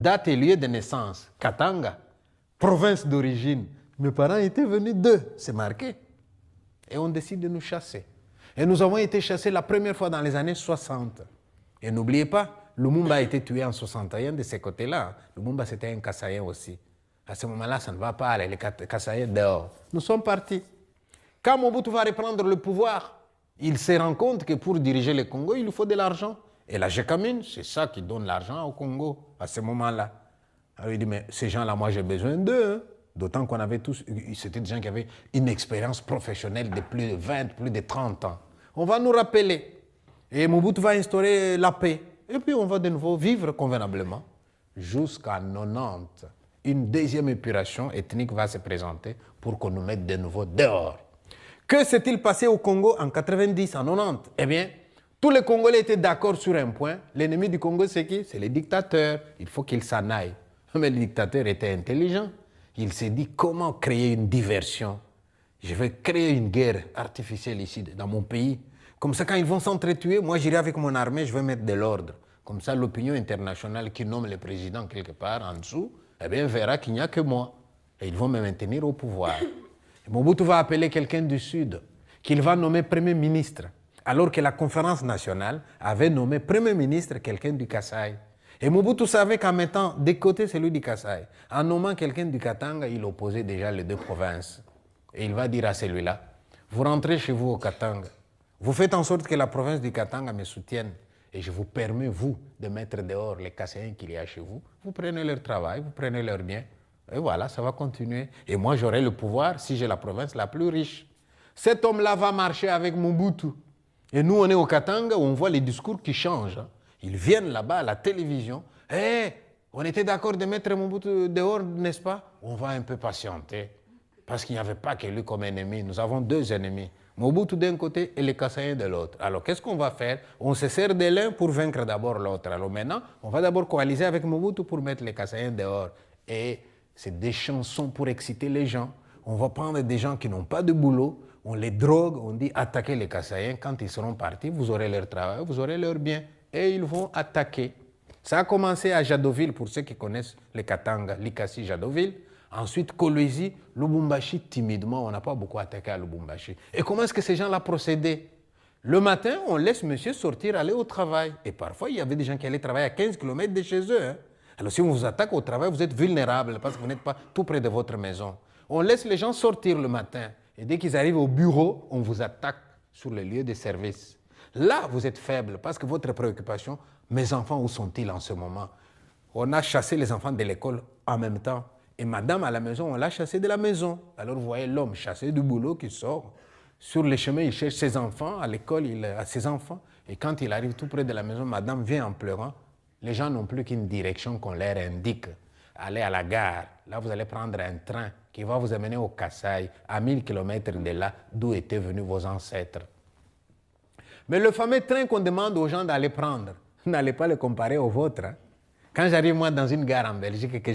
Date et lieu de naissance, Katanga. Province d'origine, mes parents étaient venus d'eux, c'est marqué. Et on décide de nous chasser. Et nous avons été chassés la première fois dans les années 60. Et n'oubliez pas, Lumumba a été tué en 61 de ces côtés-là. Lumumba, c'était un Kassaïen aussi. À ce moment-là, ça ne va pas aller, les Kassaïens dehors. Nous sommes partis. Quand Mobutu va reprendre le pouvoir, il se rend compte que pour diriger le Congo, il lui faut de l'argent. Et la GECAMIN, c'est ça qui donne l'argent au Congo à ce moment-là. Alors il dit, mais ces gens-là, moi j'ai besoin d'eux. Hein. D'autant qu'on avait tous, c'était des gens qui avaient une expérience professionnelle de plus de 20, plus de 30 ans. On va nous rappeler. Et Mobutu va instaurer la paix. Et puis on va de nouveau vivre convenablement. Jusqu'à 90, une deuxième épuration ethnique va se présenter pour qu'on nous mette de nouveau dehors. Que s'est-il passé au Congo en 90, en 90? Eh bien, tous les Congolais étaient d'accord sur un point. L'ennemi du Congo, c'est qui? C'est les dictateurs. Il faut qu'ils s'en aillent. Mais le dictateur était intelligent. Il s'est dit comment créer une diversion. Je vais créer une guerre artificielle ici, dans mon pays. Comme ça, quand ils vont s'entretuer, moi j'irai avec mon armée, je vais mettre de l'ordre. Comme ça, l'opinion internationale qui nomme le président quelque part en dessous, eh bien, verra qu'il n'y a que moi. Et ils vont me maintenir au pouvoir. Et Mobutu va appeler quelqu'un du Sud, qu'il va nommer Premier ministre, alors que la conférence nationale avait nommé Premier ministre quelqu'un du Kasaï. Et Mobutu savait qu'en mettant de côté celui du Kasaï, en nommant quelqu'un du Katanga, il opposait déjà les deux provinces. Et il va dire à celui-là, vous rentrez chez vous au Katanga, vous faites en sorte que la province du Katanga me soutienne, et je vous permets, vous, de mettre dehors les Kassaïens qu'il y a chez vous. Vous prenez leur travail, vous prenez leurs biens, et voilà, ça va continuer. Et moi, j'aurai le pouvoir si j'ai la province la plus riche. Cet homme-là va marcher avec Mobutu. Et nous, on est au Katanga où on voit les discours qui changent. Ils viennent là-bas à la télévision. Hey, on était d'accord de mettre Mobutu dehors, n'est-ce pas? On va un peu patienter. Parce qu'il n'y avait pas que lui comme ennemi. Nous avons deux ennemis. Mobutu d'un côté et les Kassaïens de l'autre. Alors, qu'est-ce qu'on va faire? On se sert de l'un pour vaincre d'abord l'autre. Alors maintenant, on va d'abord coaliser avec Mobutu pour mettre les Kassaïens dehors. Et c'est des chansons pour exciter les gens. On va prendre des gens qui n'ont pas de boulot. On les drogue, on dit attaquez les Kassaïens. Quand ils seront partis, vous aurez leur travail, vous aurez leurs biens. Et ils vont attaquer. Ça a commencé à Jadoville, pour ceux qui connaissent les Katanga, Likasi, Jadoville. Ensuite, Kolwezi, Lubumbashi, timidement, on n'a pas beaucoup attaqué à Lubumbashi. Et comment est-ce que ces gens-là procédaient? Le matin, on laisse monsieur sortir, aller au travail. Et parfois, il y avait des gens qui allaient travailler à 15 km de chez eux. Hein. Alors, si on vous attaque au travail, vous êtes vulnérable parce que vous n'êtes pas tout près de votre maison. On laisse les gens sortir le matin. Et dès qu'ils arrivent au bureau, on vous attaque sur le lieu de service. Là, vous êtes faible parce que votre préoccupation, mes enfants, où sont-ils en ce moment? On a chassé les enfants de l'école en même temps. Et madame à la maison, on l'a chassé de la maison. Alors vous voyez l'homme chassé du boulot qui sort. Sur le chemin, il cherche ses enfants. À l'école, il a ses enfants. Et quand il arrive tout près de la maison, madame vient en pleurant. Les gens n'ont plus qu'une direction qu'on leur indique. Allez à la gare. Là, vous allez prendre un train qui va vous amener au Kasaï, à 1000 km de là, d'où étaient venus vos ancêtres. Mais le fameux train qu'on demande aux gens d'aller prendre, n'allez pas le comparer au vôtre. Hein. Quand j'arrive moi dans une gare en Belgique et que